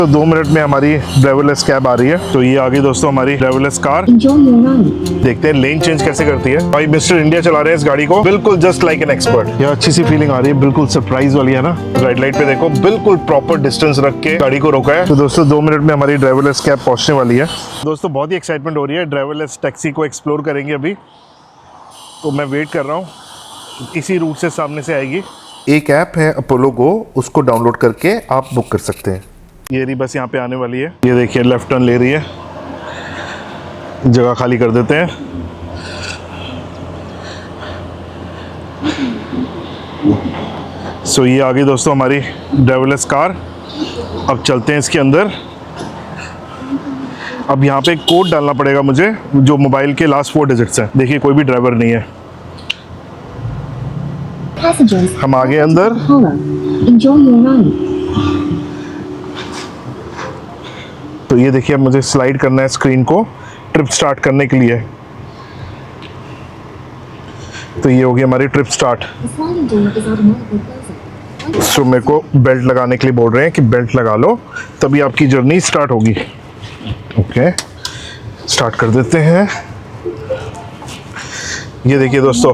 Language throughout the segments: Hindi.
तो 2 मिनट में हमारी ड्राइवरलेस कैब आ रही है। तो ये आ गई दोस्तों हमारी ड्राइवरलेस कार। देखते हैं लेन चेंज कैसे करती है। भाई मिस्टर इंडिया चला रहे हैं इस गाड़ी को, बिल्कुल जस्ट लाइक एन एक्सपर्ट। ये अच्छी सी फीलिंग आ रही है, बिल्कुल सरप्राइज वाली है ना। रेड लाइट पे देखो, बिल्कुल प्रॉपर डिस्टेंस रख के गाड़ी को रोका है। तो दोस्तों 2 मिनट में हमारी ड्राइवरलेस कैब पहुंचने वाली है। दोस्तों बहुत ही एक्साइटमेंट हो रही है, ड्राइवरलेस टैक्सी को एक्सप्लोर करेंगे अभी। तो मैं वेट कर रहा हूँ, इसी रूट से सामने से आएगी। एक ऐप है अपोलो गो, उसको डाउनलोड करके आप बुक कर सकते हैं। ये रही बस यहाँ पे आने वाली है। ये देखिए लेफ्ट टर्न ले रही है, जगह खाली कर देते हैं। सो ये आ गई दोस्तों हमारी ड्राइवरलेस कार। अब चलते हैं इसके अंदर। अब यहाँ पे एक कोड डालना पड़ेगा मुझे, जो मोबाइल के लास्ट 4 डिजिट्स हैं। देखिए कोई भी ड्राइवर नहीं है। हम आ गए अंदर। तो ये देखिए अब मुझे स्लाइड करना है स्क्रीन को ट्रिप स्टार्ट करने के लिए। तो ये होगी हमारी ट्रिप स्टार्ट। सो मेरे को बेल्ट लगाने के लिए बोल रहे हैं कि बेल्ट लगा लो, तभी आपकी जर्नी स्टार्ट होगी। ओके, स्टार्ट कर देते हैं। ये देखिए दोस्तों,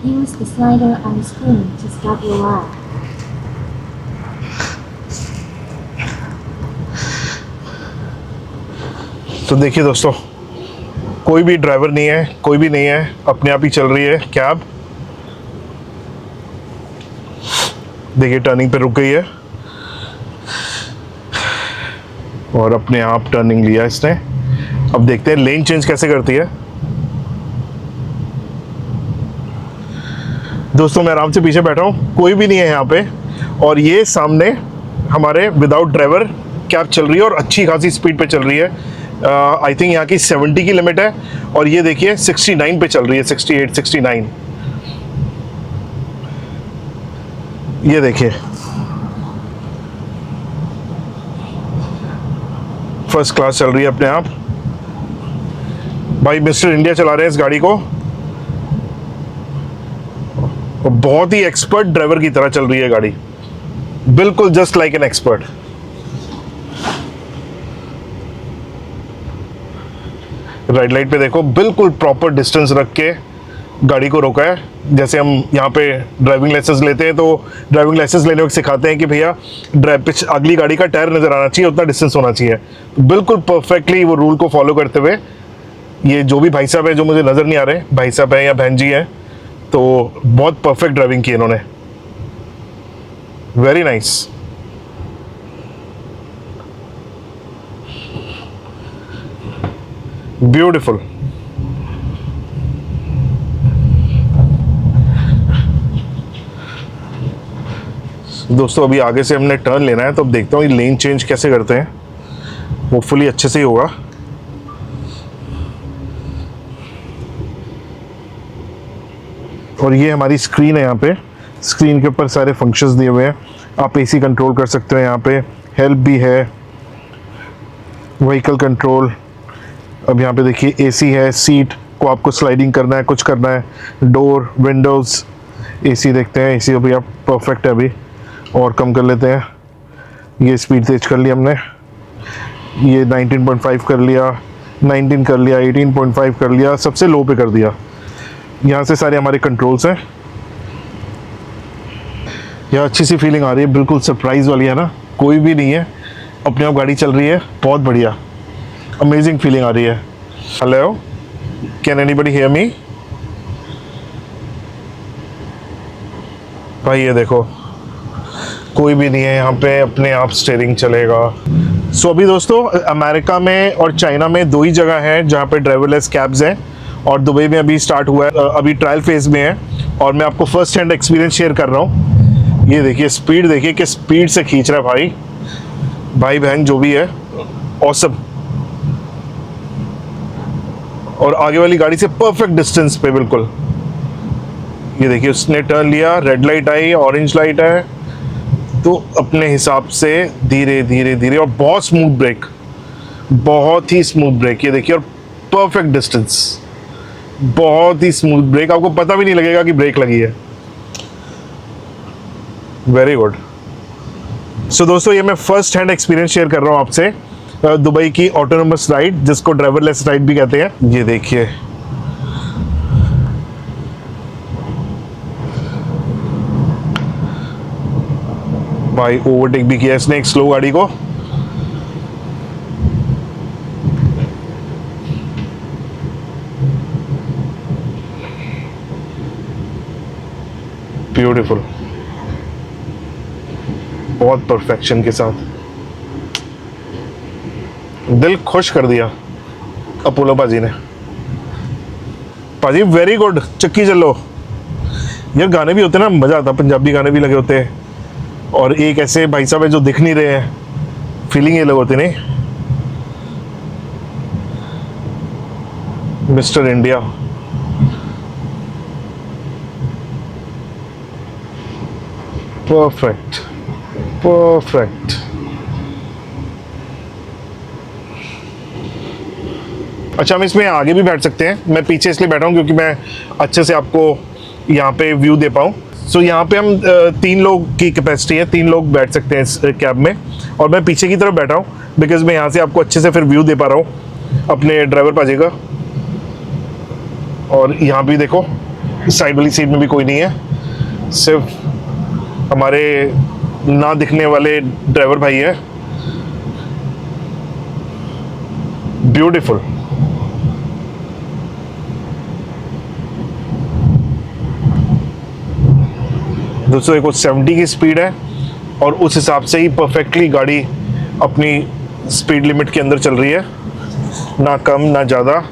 Use the slider on the screen to start your ride. तो देखिए दोस्तों, कोई भी ड्राइवर नहीं है, कोई भी नहीं है, अपने आप ही चल रही है कैब। देखिए टर्निंग पे रुक गई है और अपने आप टर्निंग लिया इसने। अब देखते हैं लेन चेंज कैसे करती है। दोस्तों मैं आराम से पीछे बैठा हूँ, कोई भी नहीं है यहाँ पे, और ये सामने हमारे विदाउट ड्राइवर कैब चल रही है और अच्छी खासी स्पीड पे चल रही है। आई थिंक यहाँ की 70 की लिमिट है और ये देखिए 69 पे चल रही है, 68 69। ये देखिए फर्स्ट क्लास चल रही है अपने आप। भाई मिस्टर इंडिया चला रहे हैं इस गाड़ी को, बहुत ही एक्सपर्ट ड्राइवर की तरह चल रही है गाड़ी, बिल्कुल just like an expert. Red light पे देखो, बिल्कुल प्रॉपर डिस्टेंस रख के गाड़ी को रोका है। जैसे हम यहाँ पे ड्राइविंग लाइसेंस लेते हैं तो ड्राइविंग लाइसेंस लेने वक्त सिखाते हैं कि भैया अगली गाड़ी का टायर नजर आना चाहिए, उतना डिस्टेंस होना चाहिए। तो बिल्कुल परफेक्टली वो रूल को फॉलो करते हुए ये जो भी भाई साहब है, जो मुझे नजर नहीं आ रहे, भाई साहब है या बहन जी है, तो बहुत परफेक्ट ड्राइविंग की इन्होंने। Very nice. ब्यूटिफुल। दोस्तों अभी आगे से हमने टर्न लेना है, तो अब देखता हूँ ये लेन चेंज कैसे करते हैं। होपफुली अच्छे से ही होगा। और ये हमारी स्क्रीन है, यहाँ पे स्क्रीन के ऊपर सारे फंक्शंस दिए हुए हैं। आप एसी कंट्रोल कर सकते हो, यहाँ पे हेल्प भी है, व्हीकल कंट्रोल। अब यहाँ पे देखिए एसी है, सीट को आपको स्लाइडिंग करना है, कुछ करना है, डोर, विंडोज़, एसी देखते हैं। एसी अभी आप परफेक्ट है, अभी और कम कर लेते हैं। ये स्पीड तेज कर लिया हमने, ये 19.5 कर लिया, 19 कर लिया, 18.5 कर लिया, सबसे लो पे कर दिया। यहाँ से सारे हमारे कंट्रोल्स हैं। यह अच्छी सी फीलिंग आ रही है, बिल्कुल सरप्राइज वाली है ना। कोई भी नहीं है, अपने आप गाड़ी चल रही है, बहुत बढ़िया, अमेजिंग फीलिंग आ रही है। Hello, can anybody hear me? भाई ये देखो, कोई भी नहीं है यहाँ पे, अपने आप स्टीयरिंग चलेगा। सो अभी दोस्तों अमेरिका में और चाइना में 2 ही जगह है जहाँ पे ड्राइवरलेस कैब्स हैं, और दुबई में अभी स्टार्ट हुआ है, अभी ट्रायल फेज में है, और मैं आपको फर्स्ट हैंड एक्सपीरियंस शेयर कर रहा हूँ। ये देखिए स्पीड, देखिए कि स्पीड से खींच रहा है भाई बहन जो भी है, ऑसम। और आगे वाली गाड़ी से परफेक्ट डिस्टेंस पे बिल्कुल। ये देखिए उसने टर्न लिया, रेड लाइट आई, ऑरेंज लाइट है, तो अपने हिसाब से धीरे धीरे धीरे, और बहुत स्मूथ ब्रेक, बहुत ही स्मूथ ब्रेक। ये देखिए, और परफेक्ट डिस्टेंस, बहुत ही स्मूथ ब्रेक, आपको पता भी नहीं लगेगा कि ब्रेक लगी है। Very good. सो दोस्तों, ये मैं फर्स्ट हैंड एक्सपीरियंस शेयर कर रहा हूँ आपसे दुबई की ऑटोनोमस राइड, जिसको ड्राइवरलेस राइड भी कहते हैं। ये देखिए, भाई ओवरटेक भी किया इसने एक स्लो गाड़ी को। ब्यूटीफुल, बहुत परफेक्शन के साथ, दिल खुश कर दिया अपोलो पाजी ने। पाजी वेरी गुड, चक्की चलो। यार गाने भी होते हैं ना, मजा आता, पंजाबी गाने भी लगे होते हैं, और एक ऐसे भाई साहब है जो दिख नहीं रहे हैं, फीलिंग ये लग होती नहीं। Mister India, perfect perfect. अच्छा, हम इसमें आगे भी बैठ सकते हैं। मैं पीछे इसलिए बैठा हूँ क्योंकि मैं अच्छे से आपको यहाँ पे व्यू दे पाऊँ। सो यहाँ पे हम 3 लोग की कैपेसिटी है, 3 लोग बैठ सकते हैं इस कैब में, और मैं पीछे की तरफ बैठा हूँ बिकॉज मैं यहाँ से आपको अच्छे से फिर व्यू दे पा रहा हूँ अपने ड्राइवर पाजे का। और यहाँ भी देखो, साइड वाली सीट में भी कोई नहीं है, सिर्फ हमारे ना दिखने वाले ड्राइवर भाई है। ब्यूटीफुल। दोस्तों देखो, 70 की स्पीड है और उस हिसाब से ही परफेक्टली गाड़ी अपनी स्पीड लिमिट के अंदर चल रही है, ना कम ना ज़्यादा।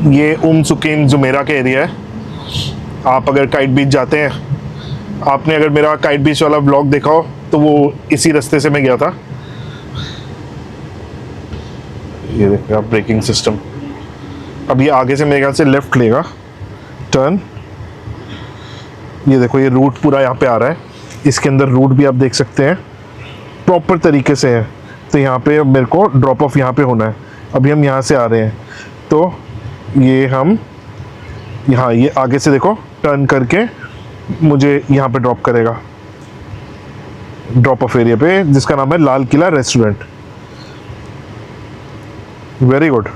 ये सुकीम जुमेरा का एरिया है। आप अगर काइट बीच जाते हैं, आपने अगर मेरा काइट बीच वाला व्लॉग देखा हो तो वो इसी रास्ते से मैं गया था। ये देखिए आप, ब्रेकिंग सिस्टम। अब ये आगे से मेरे ख्याल से लेफ्ट लेगा, टर्न। ये देखो, ये रूट पूरा यहाँ पे आ रहा है, इसके अंदर रूट भी आप देख सकते हैं प्रॉपर तरीके से है। तो यहाँ पे अब मेरे को ड्रॉप ऑफ यहाँ पे होना है। अभी हम यहाँ से आ रहे हैं, तो ये हम यहाँ, ये आगे से देखो टर्न करके मुझे यहाँ पे ड्रॉप करेगा, ड्रॉप ऑफ एरिया पे, जिसका नाम है Lal Qila restaurant. Very good.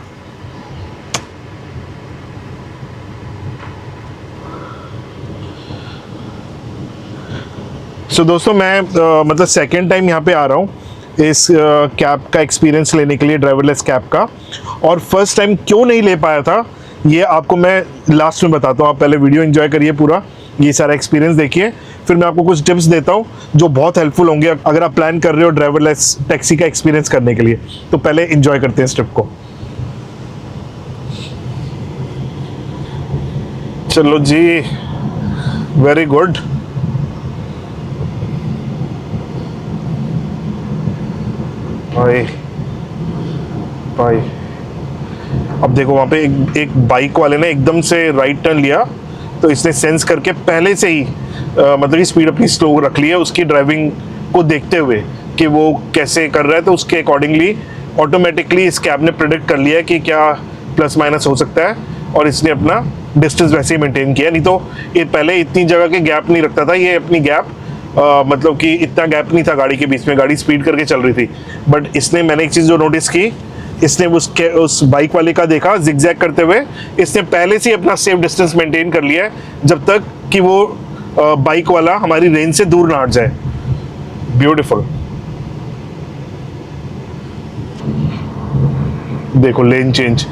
So दोस्तों, मैं मतलब सेकेंड टाइम यहाँ पे आ रहा हूँ इस कैब का एक्सपीरियंस लेने के लिए, ड्राइवरलेस कैब का। और फर्स्ट टाइम क्यों नहीं ले पाया था ये आपको मैं लास्ट में बताता हूँ। आप पहले वीडियो एंजॉय करिए, पूरा ये सारा एक्सपीरियंस देखिए, फिर मैं आपको कुछ टिप्स देता हूँ जो बहुत हेल्पफुल होंगे अगर आप प्लान कर रहे हो ड्राइवरलेस टैक्सी का एक्सपीरियंस करने के लिए। तो पहले एंजॉय करते हैं इस ट्रिप को। चलो जी, वेरी गुड। भाई भाई, अब देखो वहाँ पे एक बाइक वाले ने एकदम से राइट टर्न लिया, तो इसने सेंस करके पहले से ही मतलब कि स्पीड अपनी स्लो रख ली है, उसकी ड्राइविंग को देखते हुए कि वो कैसे कर रहा है। तो उसके अकॉर्डिंगली ऑटोमेटिकली इस कैब ने प्रेडिक्ट कर लिया कि क्या प्लस माइनस हो सकता है, और इसने अपना डिस्टेंस वैसे ही मेंटेन किया। नहीं तो ये पहले इतनी जगह के गैप नहीं रखता था, ये अपनी गैप मतलब कि इतना गैप नहीं था गाड़ी के बीच में, गाड़ी स्पीड करके चल रही थी। बट इसने, मैंने एक चीज़ जो नोटिस की, इसने उस बाइक वाले का देखा जिगजैग करते हुए, इसने पहले से ही अपना सेफ डिस्टेंस मेंटेन कर लिया है, जब तक कि वो बाइक वाला हमारी रेंज से दूर ना हट जाए। ब्यूटीफुल। देखो लेन चेंज,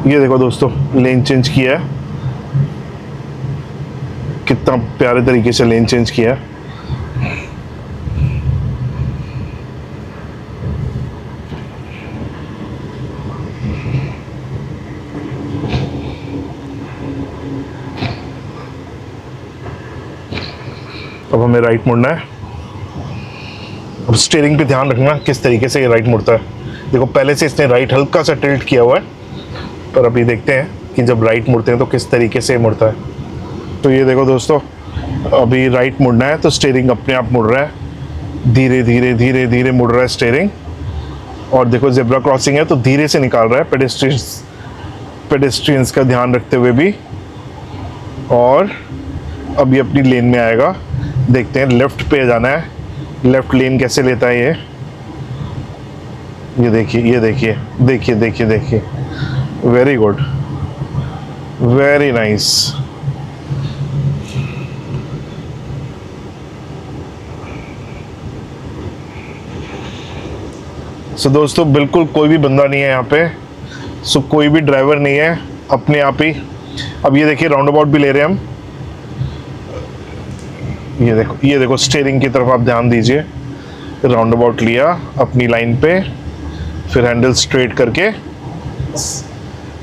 ये देखो दोस्तों, लेन चेंज किया है, कितना प्यारे तरीके से लेन चेंज किया है। अब हमें राइट मुड़ना है। अब स्टीयरिंग पे ध्यान रखना किस तरीके से ये राइट मुड़ता है। देखो पहले से इसने राइट हल्का सा टिल्ट किया हुआ है, पर अभी देखते हैं कि जब राइट मुड़ते हैं तो किस तरीके से मुड़ता है। तो ये देखो दोस्तों, अभी राइट मुड़ना है तो स्टीयरिंग अपने आप मुड़ रहा है, धीरे धीरे धीरे धीरे मुड़ रहा है स्टीयरिंग। और देखो जेब्रा क्रॉसिंग है तो धीरे से निकाल रहा है पेडेस्ट्रियंस पेडेस्ट्रियंस का ध्यान रखते हुए भी। और अभी अपनी लेन में आएगा, देखते हैं लेफ्ट पे जाना है, लेफ्ट लेन कैसे लेता है ये देखिए, ये देखिए, देखिए देखिए देखिए, वेरी गुड, वेरी नाइस। सो दोस्तों बिल्कुल कोई भी बंदा नहीं है यहाँ पे, सो कोई भी ड्राइवर नहीं है, अपने आप ही। अब ये देखिए राउंड अबाउट भी ले रहे हैं हम। ये देखो स्टीयरिंग की तरफ आप ध्यान दीजिए, राउंड अबाउट लिया अपनी लाइन पे, फिर हैंडल स्ट्रेट करके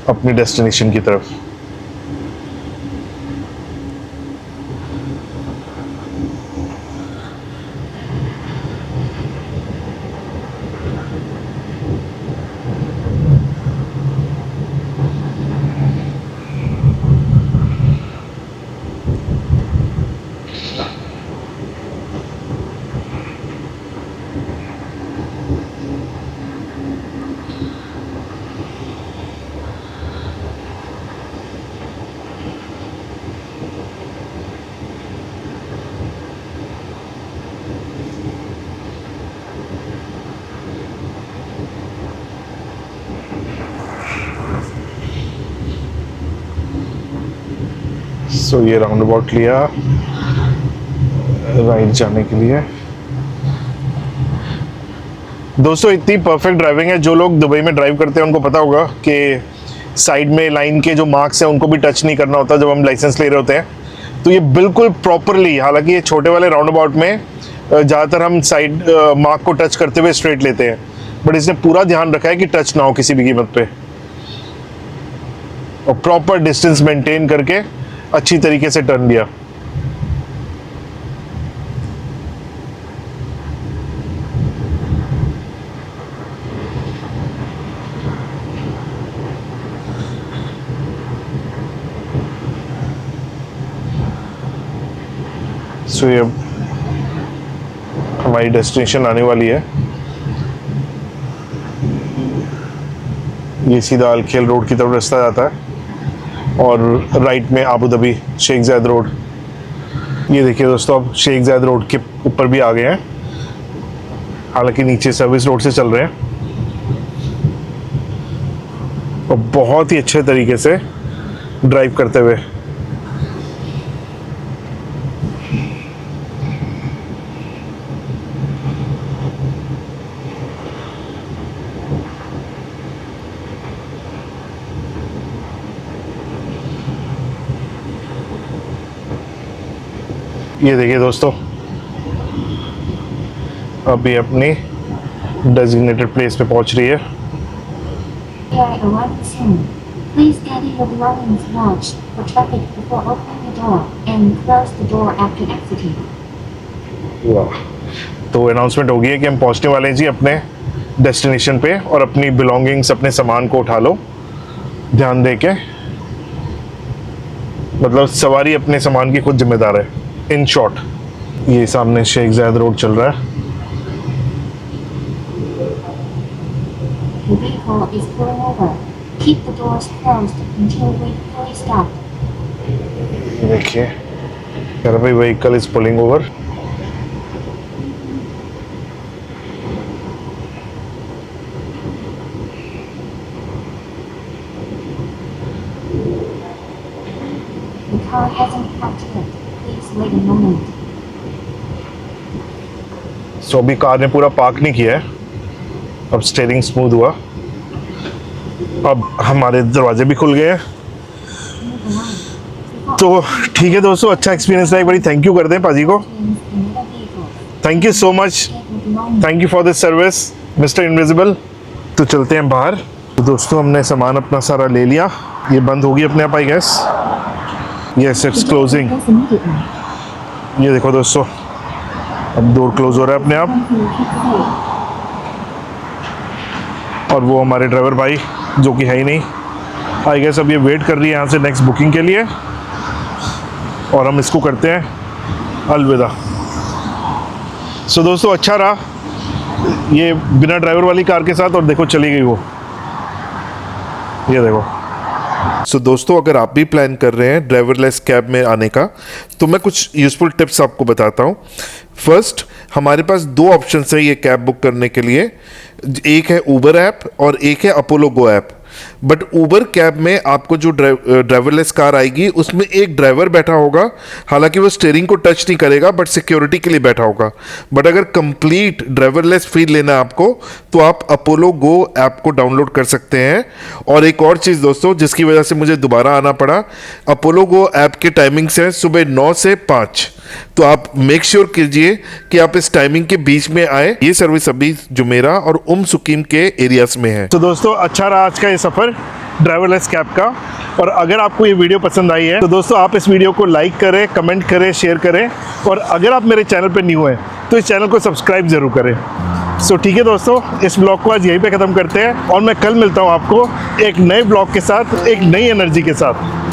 अपनी डेस्टिनेशन की तरफ। सो ये राउंड अबाउट लिया राइट जाने के लिए। दोस्तों इतनी परफेक्ट ड्राइविंग है, जो लोग दुबई में ड्राइव करते हैं उनको पता होगा कि साइड में लाइन के जो मार्क्स हैं उनको भी टच नहीं करना होता जब हम लाइसेंस ले रहे होते हैं। तो ये बिल्कुल प्रॉपरली, हालांकि ये छोटे वाले राउंड अबाउट में ज़्यादातर हम साइड मार्क को टच करते हुए स्ट्रेट लेते हैं, बट इसने पूरा ध्यान रखा है कि टच ना हो किसी भी कीमत पे, और प्रॉपर डिस्टेंस मेंटेन करके अच्छी तरीके से टर्न दिया। सो ये हमारी डेस्टिनेशन आने वाली है। ये सीधा अलखेल रोड की तरफ रास्ता जाता है और राइट में आबू धाबी शेख जायद रोड। ये देखिए दोस्तों अब शेख जायद रोड के ऊपर भी आ गए हैं, हालांकि नीचे सर्विस रोड से चल रहे हैं और बहुत ही अच्छे तरीके से ड्राइव करते हुए। ये देखिए दोस्तों अभी अपनी डेजिग्नेटेड प्लेस पे पहुंच रही है। We are arriving soon. Please gather your belongings, watch for traffic before opening the door, and close the door after exiting. वाह, तो अनाउंसमेंट हो गई है कि हम पहुंचने वाले हैं जी अपने डेस्टिनेशन पे, और अपनी बिलोंगिंग्स, अपने सामान को उठा लो ध्यान दे के। मतलब सवारी अपने सामान की खुद जिम्मेदार है इन शॉर्ट। ये सामने शेख जायद रोड चल रहा है। The vehicle is pulling over. Keep the doors closed until we fully stop. देखिए कह रहा भाई vehicle is pulling over. The car hasn't parked yet. Please wait a moment. सो अभी कार ने पूरा पार्क नहीं किया है, अब स्टीयरिंग स्मूथ हुआ, अब हमारे दरवाजे भी खुल गए हैं। तो ठीक है दोस्तों, अच्छा एक्सपीरियंस रहा। एक बड़ी थैंक यू कर दें पाजी को। Another vehicle. Thank you so much, Check your belongings. Thank you for this service mister invisible. तो चलते हैं बाहर। तो दोस्तों हमने सामान अपना सारा ले लिया, ये बंद होगी अपने आप I guess. Yes it's closing. Close immediately. ये देखो दोस्तों अब डोर क्लोज हो रहा है अपने आप। Thank you. Keep safe. और वो हमारे ड्राइवर भाई जो कि है ही नहीं, आई गेस अब ये वेट कर रही है यहाँ से नेक्स्ट बुकिंग के लिए, और हम इसको करते हैं अलविदा। सो दोस्तों अच्छा रहा ये बिना ड्राइवर वाली कार के साथ, और देखो चली गई वो, ये देखो सो दोस्तों, अगर आप भी प्लान कर रहे हैं ड्राइवरलेस कैब में आने का, तो मैं कुछ यूज़फुल टिप्स आपको बताता हूँ। फर्स्ट, हमारे पास दो ऑप्शंस हैं ये कैब बुक करने के लिए। एक है ऊबर ऐप और एक है Apollo go app. But Uber cab में आपको जो ड्राइवरलेस कार आएगी उसमें एक ड्राइवर बैठा होगा, हालांकि वो स्टीयरिंग को टच नहीं करेगा बट सिक्योरिटी के लिए बैठा होगा। बट अगर कंप्लीट ड्राइवरलेस फील लेना है आपको, तो आप अपोलो गो ऐप को डाउनलोड कर सकते हैं। और एक और चीज़ दोस्तों, जिसकी वजह से मुझे दोबारा आना पड़ा, अपोलो गो ऐप के टाइमिंग्स हैं सुबह 9 से 5। तो आप मेक श्योर कीजिए कि आप इस टाइमिंग के बीच में आए। ये सर्विस अभी जुमेरा और सुकीम के एरियाज में है। तो दोस्तों, अच्छा रहा आज का ये सफ़र ड्राइवरलेस कैब का। और अगर आपको ये वीडियो पसंद आई है तो दोस्तों आप इस वीडियो को लाइक करें, कमेंट करें, शेयर करें। और अगर आप मेरे चैनल पर न्यू हैं तो इस चैनल को सब्सक्राइब ज़रूर करें। सो ठीक है दोस्तों, इस ब्लॉग को आज यहीं पे ख़त्म करते हैं और मैं कल मिलता हूँ आपको एक नए ब्लॉग के साथ, एक नई एनर्जी के साथ।